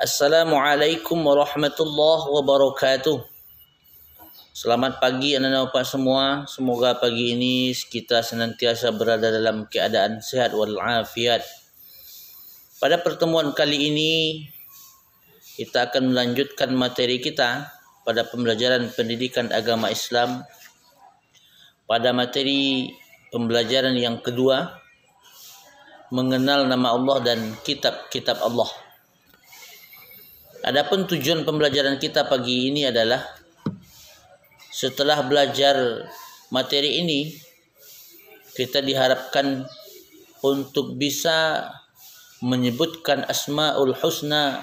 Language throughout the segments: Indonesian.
Assalamualaikum warahmatullahi wabarakatuh. Selamat pagi anak-anak Bapak semua. Semoga pagi ini kita senantiasa berada dalam keadaan sehat walafiat. Pada pertemuan kali ini kita akan melanjutkan materi kita pada pembelajaran pendidikan agama Islam. Pada materi pembelajaran yang kedua, mengenal nama Allah dan kitab-kitab Allah. Adapun tujuan pembelajaran kita pagi ini adalah setelah belajar materi ini, kita diharapkan untuk bisa menyebutkan Asmaul Husna,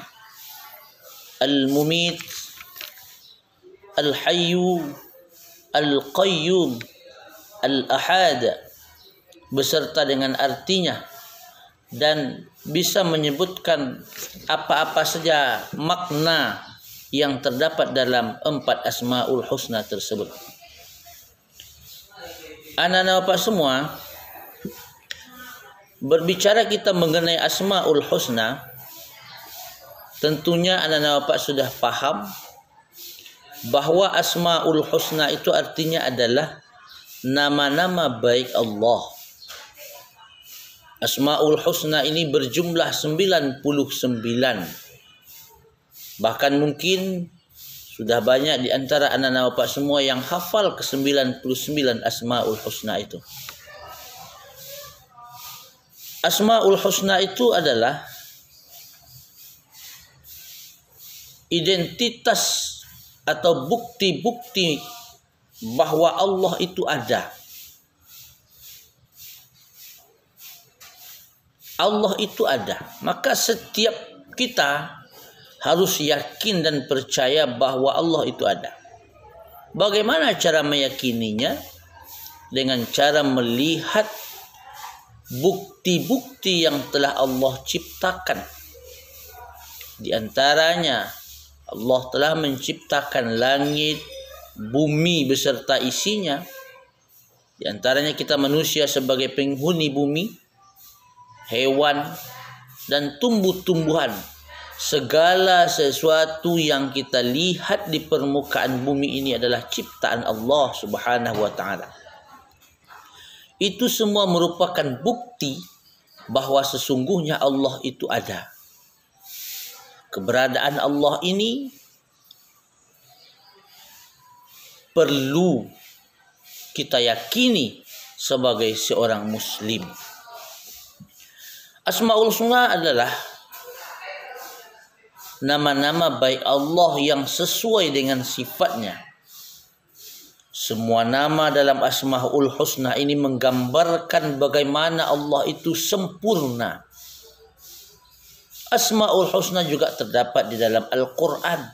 Al-Mumit, Al-Hayyu, Al-Qayyum, Al-Ahad beserta dengan artinya, dan bisa menyebutkan apa-apa saja makna yang terdapat dalam 4 Asmaul Husna tersebut. Anak-anak Bapak semua, berbicara kita mengenai Asmaul Husna, tentunya anak-anak Bapak sudah paham bahwa Asmaul Husna itu artinya adalah nama-nama baik Allah. Asmaul Husna ini berjumlah 99. Bahkan mungkin sudah banyak di antara anak-anak Bapak semua yang hafal ke 99 Asmaul Husna itu. Asmaul Husna itu adalah identitas atau bukti-bukti bahwa Allah itu ada. Allah itu ada. Maka setiap kita harus yakin dan percaya bahwa Allah itu ada. Bagaimana cara meyakininya? Dengan cara melihat bukti-bukti yang telah Allah ciptakan. Di antaranya, Allah telah menciptakan langit, bumi beserta isinya. Di antaranya kita manusia sebagai penghuni bumi, hewan, dan tumbuh-tumbuhan. Segala sesuatu yang kita lihat di permukaan bumi ini adalah ciptaan Allah Subhanahu wa ta'ala. Itu semua merupakan bukti bahwa sesungguhnya Allah itu ada. Keberadaan Allah ini perlu kita yakini sebagai seorang muslim. Asmaul Husna adalah nama-nama baik Allah yang sesuai dengan sifatnya. Semua nama dalam Asmaul Husna ini menggambarkan bagaimana Allah itu sempurna. Asmaul Husna juga terdapat di dalam Al-Quran.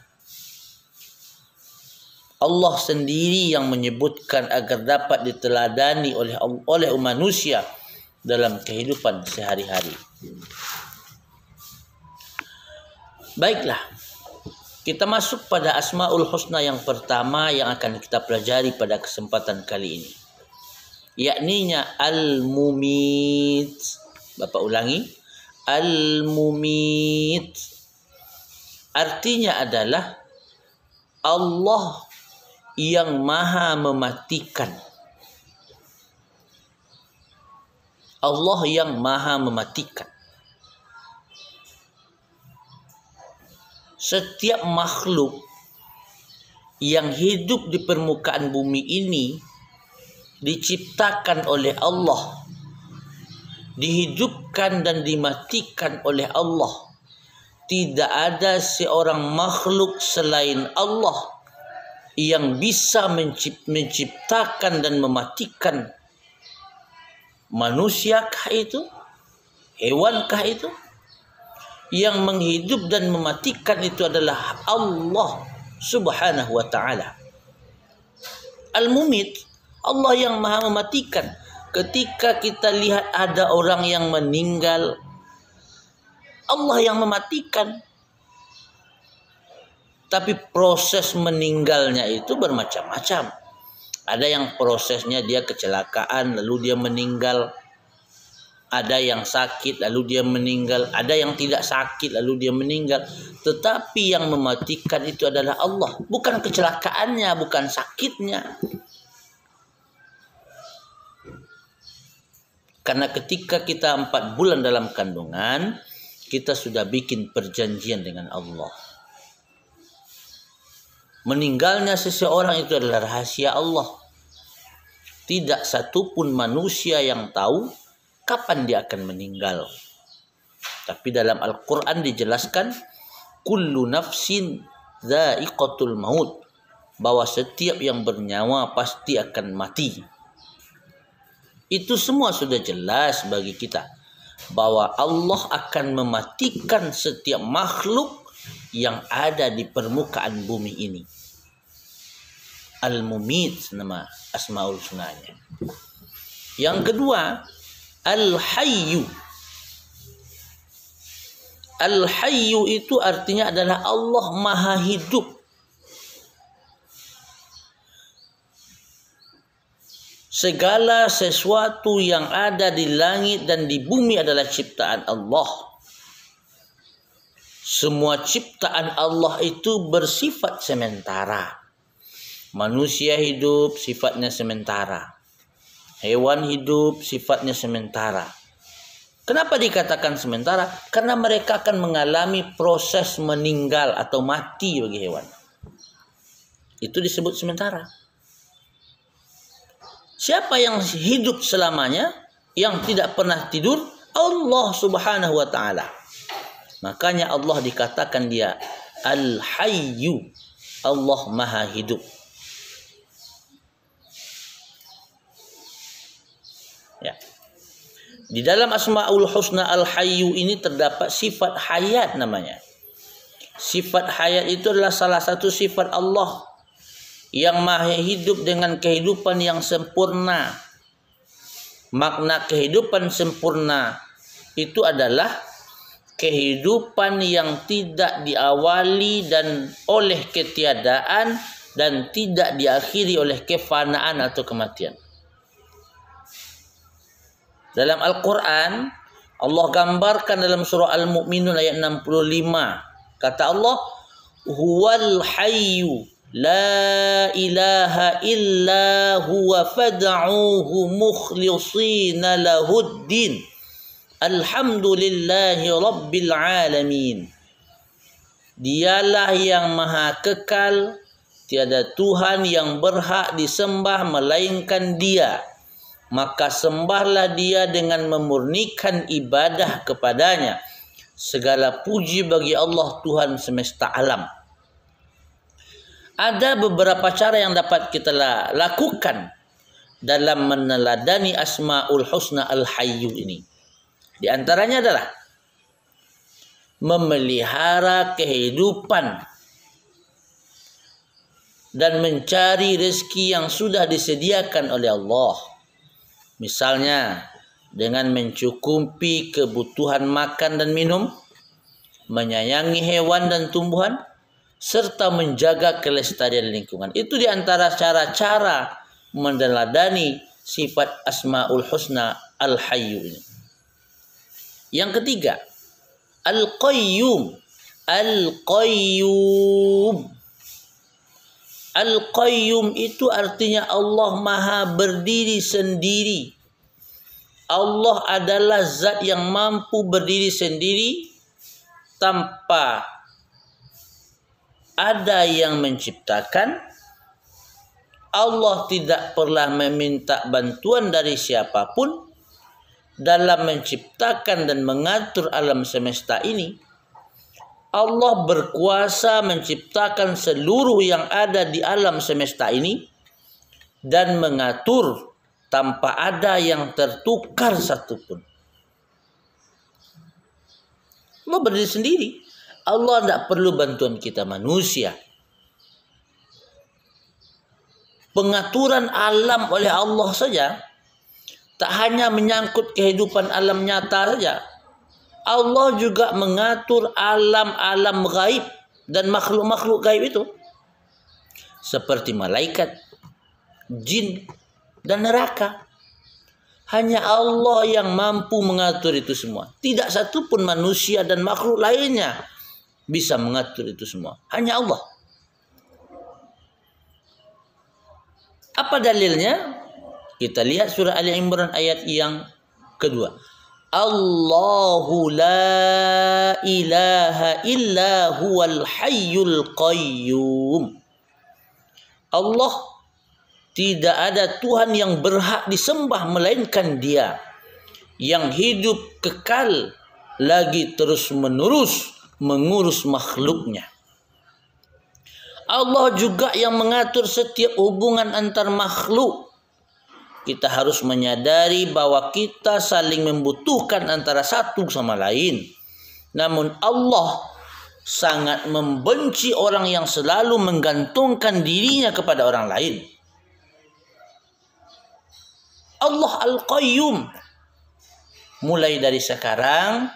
Allah sendiri yang menyebutkan agar dapat diteladani oleh manusia dalam kehidupan sehari-hari. Baiklah, kita masuk pada Asmaul Husna yang pertama yang akan kita pelajari pada kesempatan kali ini, yakninya Al-Mumit. Bapak ulangi, Al-Mumit. Artinya adalah Allah yang maha mematikan. Allah yang maha mematikan. Setiap makhluk yang hidup di permukaan bumi ini diciptakan oleh Allah, dihidupkan dan dimatikan oleh Allah. Tidak ada seorang makhluk selain Allah yang bisa menciptakan dan mematikan. Manusiakah itu? Hewankah itu? Yang menghidup dan mematikan itu adalah Allah Subhanahu wa ta'ala. Al-Mumit, Allah yang maha mematikan. Ketika kita lihat ada orang yang meninggal, Allah yang mematikan. Tapi proses meninggalnya itu bermacam-macam. Ada yang prosesnya dia kecelakaan lalu dia meninggal. Ada yang sakit lalu dia meninggal, ada yang tidak sakit lalu dia meninggal. Tetapi yang mematikan itu adalah Allah, bukan kecelakaannya, bukan sakitnya. Karena ketika kita 4 bulan dalam kandungan, kita sudah bikin perjanjian dengan Allah. Meninggalnya seseorang itu adalah rahasia Allah. Tidak satupun manusia yang tahu kapan dia akan meninggal. Tapi dalam Al-Quran dijelaskan, kullu nafsin dha'iqatul maut, bahwa setiap yang bernyawa pasti akan mati. Itu semua sudah jelas bagi kita, bahwa Allah akan mematikan setiap makhluk yang ada di permukaan bumi ini. Al-Mumit nama Asmaul Husnanya. Yang kedua, Al-Hayyu. Al-Hayyu itu artinya adalah Allah Maha Hidup. Segala sesuatu yang ada di langit dan di bumi adalah ciptaan Allah. Semua ciptaan Allah itu bersifat sementara. Manusia hidup sifatnya sementara. Hewan hidup sifatnya sementara. Kenapa dikatakan sementara? Karena mereka akan mengalami proses meninggal atau mati bagi hewan. Itu disebut sementara. Siapa yang hidup selamanya, yang tidak pernah tidur? Allah Subhanahu wa ta'ala. Makanya Allah dikatakan dia Al-Hayyu, Allah Maha Hidup. Ya. Di dalam Asmaul Husna Al-Hayyu ini terdapat sifat hayat namanya. Sifat hayat itu adalah salah satu sifat Allah yang maha hidup dengan kehidupan yang sempurna. Makna kehidupan sempurna itu adalah kehidupan yang tidak diawali dan oleh ketiadaan dan tidak diakhiri oleh kefanaan atau kematian. Dalam Al-Quran, Allah gambarkan dalam surah Al-Mu'minun ayat 65. Kata Allah, Huwal hayyu la ilaha illa huwa fad'uhu mukhlishina lahuddin. Alhamdulillahi rabbil alamin. Dialah yang maha kekal, tiada Tuhan yang berhak disembah melainkan Dia. Maka sembahlah Dia dengan memurnikan ibadah kepadanya. Segala puji bagi Allah Tuhan semesta alam. Ada beberapa cara yang dapat kita lakukan dalam meneladani Asmaul Husna Al-Hayyu ini. Di antaranya adalah memelihara kehidupan dan mencari rezeki yang sudah disediakan oleh Allah. Misalnya dengan mencukupi kebutuhan makan dan minum, menyayangi hewan dan tumbuhan, serta menjaga kelestarian lingkungan. Itu di antara cara-cara meneladani sifat Asmaul Husna Al-Hayyu ini. Yang ketiga, Al-Qayyum. Al-Qayyum. Al-Qayyum itu artinya Allah Maha berdiri sendiri. Allah adalah zat yang mampu berdiri sendiri tanpa ada yang menciptakan. Allah tidak pernah meminta bantuan dari siapapun dalam menciptakan dan mengatur alam semesta ini. Allah berkuasa menciptakan seluruh yang ada di alam semesta ini dan mengatur tanpa ada yang tertukar satupun. Allah berdiri sendiri. Allah tidak perlu bantuan kita manusia. Pengaturan alam oleh Allah saja tak hanya menyangkut kehidupan alam nyata saja. Allah juga mengatur alam-alam gaib dan makhluk-makhluk gaib itu. Seperti malaikat, jin, dan neraka. Hanya Allah yang mampu mengatur itu semua. Tidak satu pun manusia dan makhluk lainnya bisa mengatur itu semua. Hanya Allah. Apa dalilnya? Kita lihat surah Ali Imran ayat yang kedua. Allahu la ilaha illa huwal hayyul qayyum. Allah, tidak ada Tuhan yang berhak disembah melainkan Dia yang hidup kekal lagi terus menerus mengurus makhluknya. Allah juga yang mengatur setiap hubungan antar makhluk. Kita harus menyadari bahwa kita saling membutuhkan antara satu sama lain. Namun Allah sangat membenci orang yang selalu menggantungkan dirinya kepada orang lain. Allah Al-Qayyum. Mulai dari sekarang,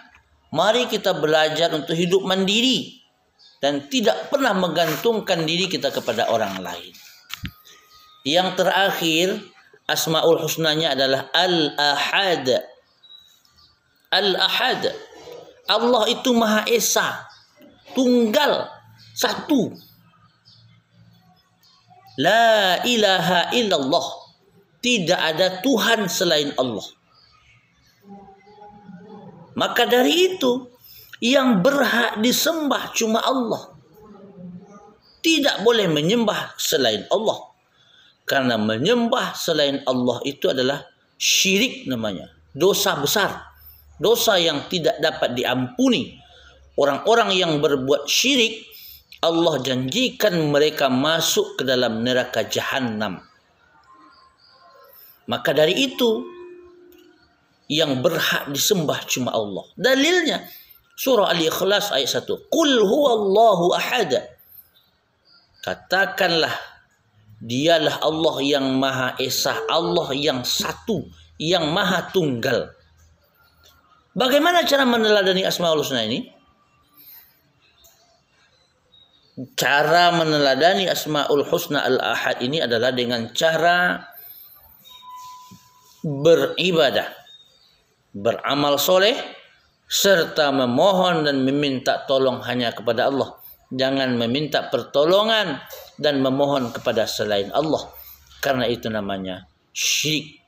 mari kita belajar untuk hidup mandiri dan tidak pernah menggantungkan diri kita kepada orang lain. Yang terakhir, Asmaul Husnanya adalah Al-Ahad. Al-Ahad. Allah itu Maha Esa, tunggal, satu. La ilaha illallah. Tidak ada Tuhan selain Allah. Maka dari itu, yang berhak disembah cuma Allah. Tidak boleh menyembah selain Allah. Karena menyembah selain Allah itu adalah syirik namanya. Dosa besar. Dosa yang tidak dapat diampuni. Orang-orang yang berbuat syirik, Allah janjikan mereka masuk ke dalam neraka Jahannam. Maka dari itu, yang berhak disembah cuma Allah. Dalilnya, surah Al-Ikhlas ayat 1. Qul huwallahu ahad. Katakanlah, Dialah Allah yang Maha Esa, Allah yang satu, yang Maha Tunggal. Bagaimana cara meneladani Asmaul Husna ini? Cara meneladani Asmaul Husna Al-Ahad ini adalah dengan cara beribadah, beramal soleh, serta memohon dan meminta tolong hanya kepada Allah. Jangan meminta pertolongan dan memohon kepada selain Allah. Karena itu namanya syirik.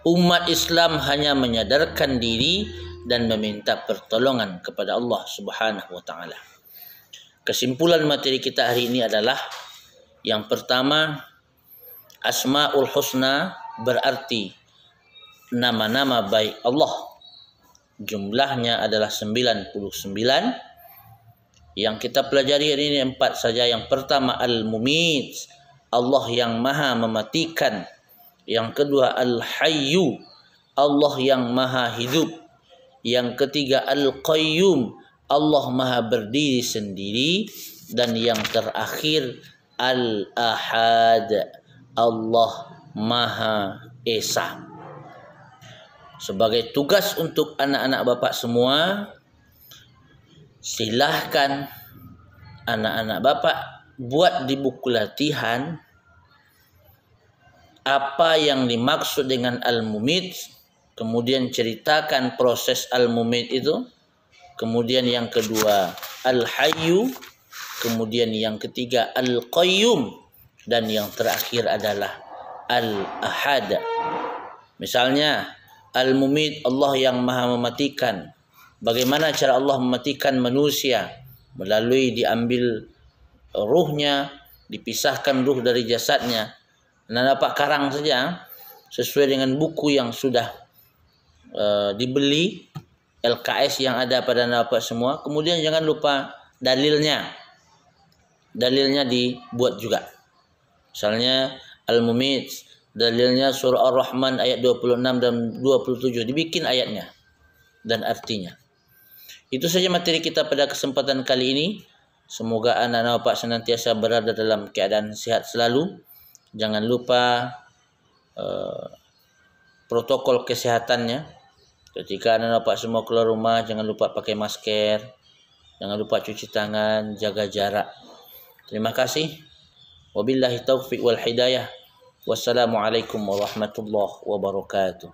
Umat Islam hanya menyadarkan diri dan meminta pertolongan kepada Allah Subhanahu wa taala. Kesimpulan materi kita hari ini adalah yang pertama, Asmaul Husna berarti nama-nama baik Allah. Jumlahnya adalah 99. Yang kita pelajari hari ini 4 saja. Yang pertama Al-Mumit, Allah yang Maha mematikan. Yang kedua Al-Hayyu, Allah yang Maha hidup. Yang ketiga Al-Qayyum, Allah Maha berdiri sendiri. Dan yang terakhir Al-Ahad, Allah Maha Esa. Sebagai tugas untuk anak-anak Bapak semua, silahkan anak-anak Bapak buat di buku latihan apa yang dimaksud dengan Al-Mumit, kemudian ceritakan proses Al-Mumit itu, kemudian yang kedua Al-Hayyu, kemudian yang ketiga Al-Qayyum, dan yang terakhir adalah Al-Ahad. Misalnya Al-Mumit, Allah yang Maha mematikan. Bagaimana cara Allah mematikan manusia? Melalui diambil ruhnya, dipisahkan ruh dari jasadnya. Anda dapat karang saja sesuai dengan buku yang sudah dibeli, LKS yang ada pada Anda Bapak semua. Kemudian jangan lupa dalilnya. Dalilnya dibuat juga. Misalnya Al-Mumit, dalilnya surah Ar-Rahman ayat 26 dan 27. Dibikin ayatnya dan artinya. Itu saja materi kita pada kesempatan kali ini. Semoga anak-anak Bapak senantiasa berada dalam keadaan sehat selalu. Jangan lupa protokol kesehatannya. Ketika anak-anak Bapak semua keluar rumah, jangan lupa pakai masker. Jangan lupa cuci tangan, jaga jarak. Terima kasih. Wabillahi taufiq wal hidayah. Wassalamualaikum warahmatullahi wabarakatuh.